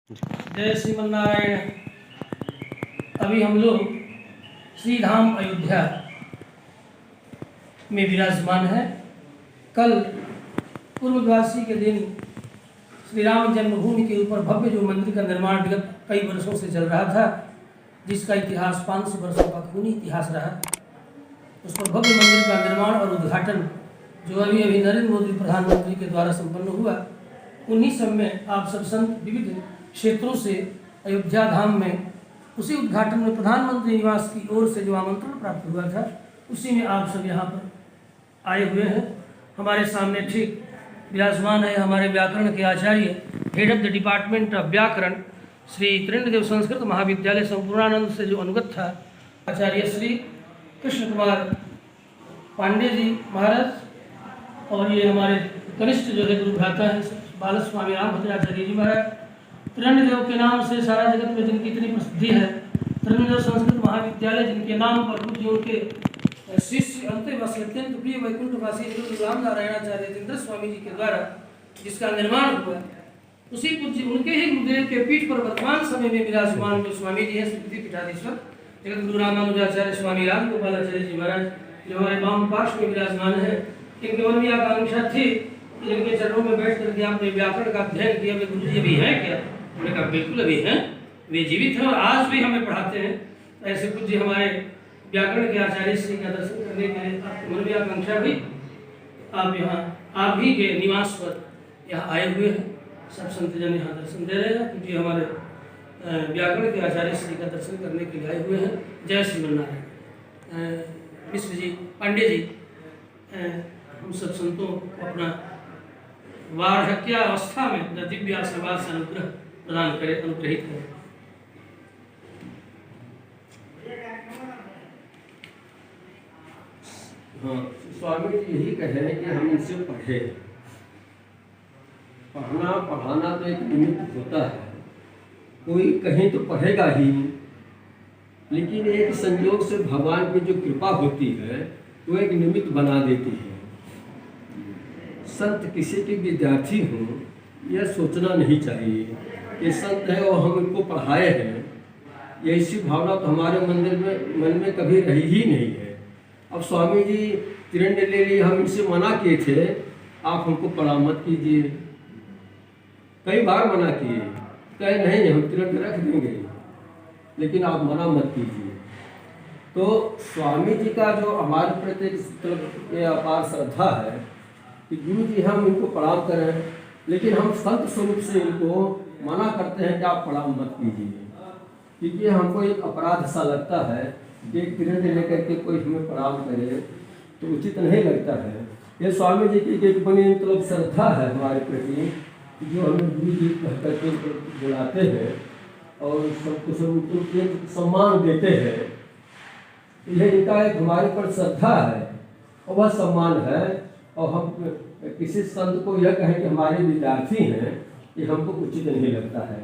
जय श्रीमन्नारायण। अभी हम लोग श्री धाम अयोध्या में विराजमान है। कल पूर्वद्वासी के दिन श्री राम जन्मभूमि के ऊपर भव्य जो मंदिर का निर्माण विगत कई वर्षों से चल रहा था, जिसका इतिहास 500 वर्षों का खूनी इतिहास रहा, उस पर भव्य मंदिर का निर्माण और उद्घाटन जो अभी अभी नरेंद्र मोदी प्रधानमंत्री के द्वारा संपन्न हुआ, उन्हीं सब में आप सब संत विविध क्षेत्रों से अयोध्या धाम में उसी उद्घाटन में प्रधानमंत्री निवास की ओर से जो आमंत्रण प्राप्त हुआ था, उसी में आप सब यहाँ पर आए हुए हैं। हमारे सामने ठीक विराजमान है हमारे व्याकरण के आचार्य, head of the department of व्याकरण, श्री त्रिनेत्रदेव संस्कृत महाविद्यालय संपूर्णानंद से जो अनुगत था, आचार्य श्री कृष्ण कुमार पांडे जी महाराज, और ये हमारे कनिष्ठ जो है गुरु भ्राता है बाल स्वामी राम भद्राचार्य जी महाराज। त्रिनेत्रदेव के नाम से सारा जगत में जिनकी इतनी प्रसिद्धि है, त्रिनेत्रदेव संस्कृत महाविद्यालय जिनके नाम पर पूज्य उनके शिष्य अंत्यवासी अत्यंत प्रिय वैकुंठवासी राम नारायणाचार्य जितेंद्र स्वामी जी के द्वारा जिसका निर्माण हुआ, उसी पूज्य उनके ही गुरुदेव के पीठ पर वर्तमान समय में विराजमान जो स्वामी जी हैं श्री पीठाधीश्वर जगत गुरु रामानुजाचार्य स्वामी राम गोपालाचार्य जी महाराज, जो हमारे वाम पार्श्व में विराजमान है। इनकी मन में आकांक्षा थी कि इनके चरणों में बैठ करके आपने व्याकरण का अध्ययन किया। वे गुरु जी अभी हैं क्या? उन्होंने कहा बिल्कुल अभी हैं, वे जीवित हैं और आज भी हमें पढ़ाते हैं। ऐसे पूज्य हमारे व्याकरण के आचार्य श्री का दर्शन करने के लिए आपकी मन में आकांक्षा हुई, आप यहाँ आप ही के निवास पर यहाँ आए हुए हैं। सब संतजन यहाँ दर्शन दे रहे हैं क्योंकि हमारे व्याकरण के आचार्य श्री का दर्शन करने के लिए आए हुए हैं। जय श्रीमन्नारायण। मिश्र जी, पांडे जी, हम सब संतों को अपना वार्धक्यावस्था में दिव्य आशीर्वाद से अनुग्रह प्रदान करें, अनुग्रहित करें। हाँ, स्वामी जी यही कहे कि हम इनसे पढ़े। पढ़ना पढ़ाना तो एक निमित्त होता है, कोई कहीं तो पढ़ेगा ही, लेकिन एक संयोग से भगवान की जो कृपा होती है वो एक निमित्त बना देती है। संत किसी के विद्यार्थी हों, यह सोचना नहीं चाहिए कि संत है और हम इनको पढ़ाए हैं। ये ऐसी भावना तो हमारे मन में कभी रही ही नहीं है। अब स्वामी जी तिरंडे ले लिए, हम इनसे मना किए थे आप हमको पढ़ा मत कीजिए, कई बार मना किए, कहे नहीं हम तिरंडे रख देंगे, लेकिन आप मना मत कीजिए। तो स्वामी जी का जो हमारे प्रति अपार श्रद्धा है कि गुरु जी हम इनको प्रणाम करें, लेकिन हम संत स्वरूप से इनको मना करते हैं कि आप प्रणाम मत कीजिए, क्योंकि हमको एक अपराध सा लगता है कि एक तिरंडे लेकर के कोई हमें प्रणाम करे तो उचित नहीं लगता है। ये स्वामी जी की एक बड़ी मतलब श्रद्धा है हमारे प्रति, जो हमें गुरु जी कह करके बुलाते हैं और सबको सब एक सम्मान देते हैं। यह इनका एक हमारे पर श्रद्धा है और वह सम्मान है। और हम किसी संत को यह कहें कि हमारे विद्यार्थी हैं, ये हमको उचित नहीं लगता है।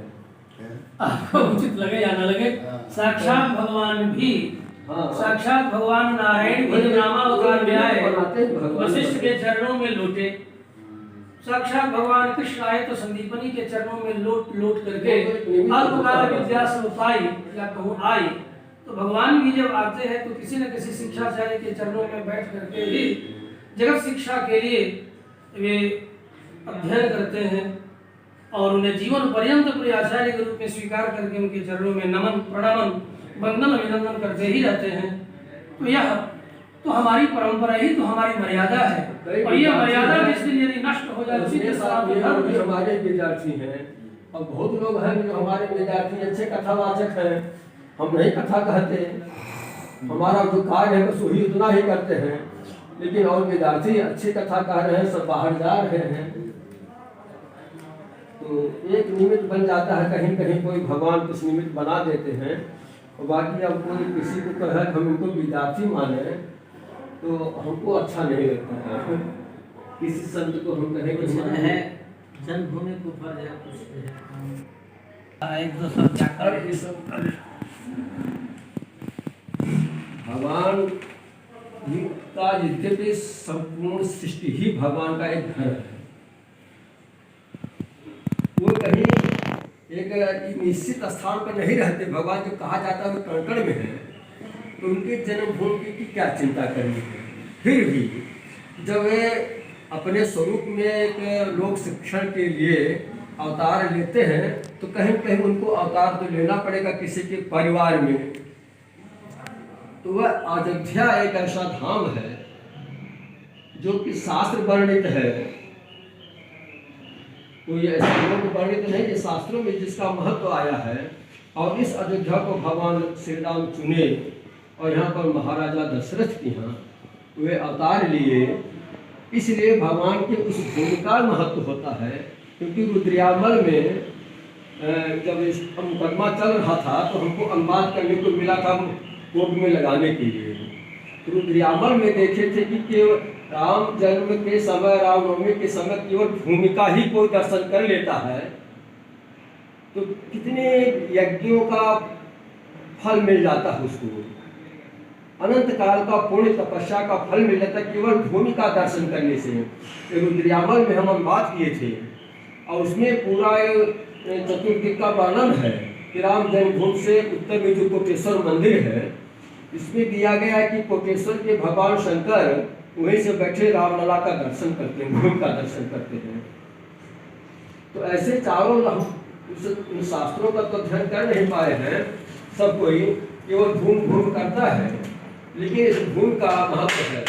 आपको उचित लगे या न लगे, साक्षात भगवान भी, साक्षात भगवान नारायण भी जब रामावतार में आए, वशिष्ठ के चरणों में लौटे, साक्षात भगवान कृष्ण आए तो संदीपनी के चरणों में लोट करके अल्पकाल विद्या से पाई या कहूँ आई। तो भगवान भी जब आते हैं तो किसी न किसी शिक्षाचार्य के चरणों में बैठ करके ही जगत शिक्षा के लिए वे अध्ययन करते हैं और उन्हें जीवन पर्यंत अपने आचार्य के रूप में स्वीकार करके उनके चरणों में नमन प्रणामन वंदन अभिनंदन करते ही रहते हैं। तो यह तो हमारी परंपरा ही तो हमारी मर्यादा है, और यह मर्यादा जिस दिन यदि नष्ट हो जाए उसी के साथ हमारे विद्यार्थी हैं। और बहुत लोग हैं जो हमारे विद्यार्थी अच्छे कथावाचक हैं, हम नहीं कथा कहते, हमारा जो कार्य है बस वही उतना ही करते हैं, लेकिन और विद्यार्थी अच्छी कथा कह रहे हैं, सब बाहर जा रहे हैं, तो एक निमित्त बन जाता है। कहीं कहीं कोई भगवान कुछ निमित्त बना देते हैं, और बाकी अब कोई किसी को कहे हम इनको विद्यार्थी माने तो हमको अच्छा नहीं लगता है। किसी संत को हम कहें कि है जन्मभूमि को एक दो भगवान का यद्यपि संपूर्ण सृष्टि ही भगवान का एक घर है, वो कहीं एक निश्चित स्थान पर नहीं रहते भगवान, जो कहा जाता है वो कण में है, तो उनके जन्मभूमि की क्या चिंता करनी है। फिर भी जब वे अपने स्वरूप में एक लोक शिक्षण के लिए अवतार लेते हैं तो कहीं कहीं उनको अवतार तो लेना पड़ेगा किसी के परिवार में। तो वह अयोध्या एक ऐसा धाम है जो कि शास्त्र वर्णित है, कोई ऐसा लोक वर्णित नहीं कि शास्त्रों में जिसका महत्व आया है। और इस अयोध्या को भगवान श्री राम चुने और यहाँ पर महाराजा दशरथ के यहाँ वे अवतार लिए, इसलिए भगवान के उस भूमि का महत्व होता है। क्योंकि रुद्रयामल में जब इसका मुकदमा चल रहा था तो हमको अनुवाद करने को मिला था कोर्ट में लगाने के लिए। तो रुद्रयामल में देखे थे कि केवल राम जन्म के समय, रामनवमी के समय केवल भूमिका ही कोई दर्शन कर लेता है तो कितने यज्ञों का फल मिल जाता है उसको, अनंत काल का पुण्य तपस्या का फल मिल जाता है केवल भूमि का दर्शन करने से। रुद्रयामल में हम बात किए थे और उसमें पूरा चतुर्दिक का वर्णन है कि राम जन्मभूमि से उत्तर में जो कोटेश्वर मंदिर है, इसमें दिया गया है कि कोटेश्वर के भगवान शंकर वहीं से बैठे रामलला का दर्शन करते हैं, भूमि का दर्शन करते हैं। तो ऐसे चारों उन शास्त्रों का तो अध्ययन कर नहीं पाए हैं सब कोई, केवल घूम करता है, लेकिन इस भूमि का महत्व है।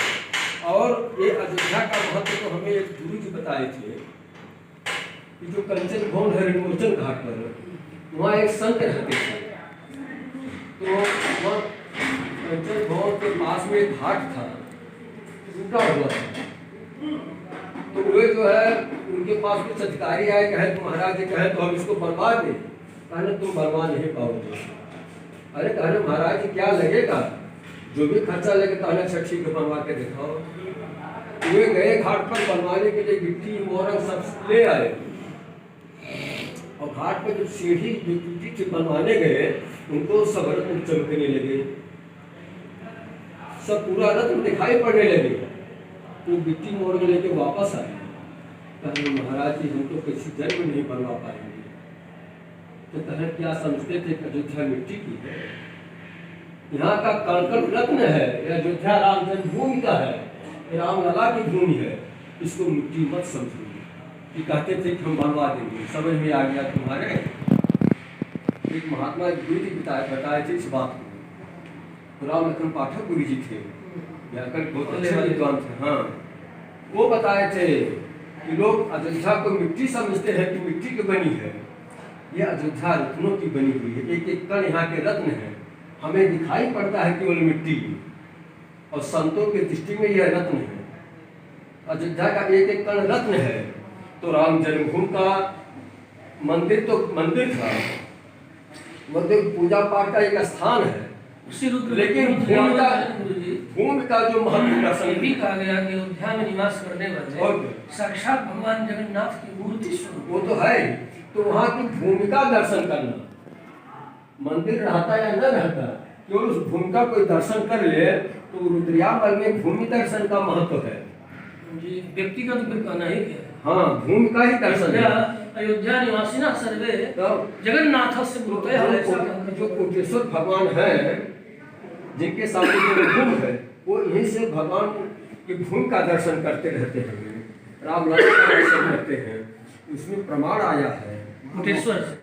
और ये अयोध्या का महत्व तो हमें एक गुरु जी बताए थे कि जो कंचन भवन है रिमोचन घाट पर, वहाँ एक संत रहते थे। तो वहाँ कंचन भवन के पास में एक घाट था, टूटा हुआ था। तो वे जो है उनके पास कुछ अधिकारी आए, कहे तो महाराज जी कहे तो हम इसको बनवा दें। कहने तुम बनवा नहीं पाओगे। अरे कहने महाराज जी क्या लगेगा, जो भी खर्चा लगे कहने अच्छा ठीक है बनवा के दिखाओ। वे गए घाट पर बनवाने के लिए, गिट्टी मोरंग सब ले आए और घाट पर जो सीढ़ी जो टूटी थी बनवाने गए उनको सब रत्न चमकने लगे, सब पूरा रत्न दिखाई पड़ने लगे। तो गिट्टी मोरंग लेके वापस आए, कहने महाराज जी हम तो किसी जन्म नहीं बनवा पाएंगे। तो कहे क्या समझते थे अयोध्या मिट्टी की है, यहाँ का कण रत्न है, यह अयोध्या राम जन्मभूमि का है, रामलला की भूमि है, इसको मिट्टी मत समझो। कि कहते थे कि हम बनवा देंगे। समझ में आ गया तुम्हारे। एक महात्मा गुरु जी बताए थे इस बात को, राम लखन पाठक गुरु जी थे, बहुत अच्छे विद्वान थे। हाँ, वो बताए थे कि लोग अयोध्या को मिट्टी समझते हैं कि मिट्टी की बनी है, यह अयोध्या रत्नों की बनी हुई है। एक एक कण यहाँ के रत्न है, हमें दिखाई पड़ता है केवल मिट्टी, और संतों की दृष्टि में यह रत्न है। अयोध्या का एक एक कण रत्न है। तो राम जन्मभूमि का मंदिर तो मंदिर था, मंदिर पूजा पाठ का एक स्थान है, लेकिन भूमि का जो महत्व भी कहा गया कि अयोध्या में निवास करने वाले साक्षात भगवान जगन्नाथ की मूर्ति स्वरूप, वो तो है। तो वहाँ की भूमि का दर्शन करना, मंदिर रहता या न रहता, केवल उस भूमि का कोई दर्शन कर ले तो रुद्रयामल में भूमि दर्शन का महत्व है। व्यक्ति का तो फिर कहना ही क्या है। हाँ, भूमि का ही दर्शन है। अयोध्या निवासी ना सर्वे तो जगन्नाथ से जो कोटेश्वर भगवान है, जिनके सामने जो भूमि है, वो यहीं से भगवान की भूमि का दर्शन करते रहते हैं, रामलला का दर्शन करते हैं। उसमें प्रमाण आया है कोटेश्वर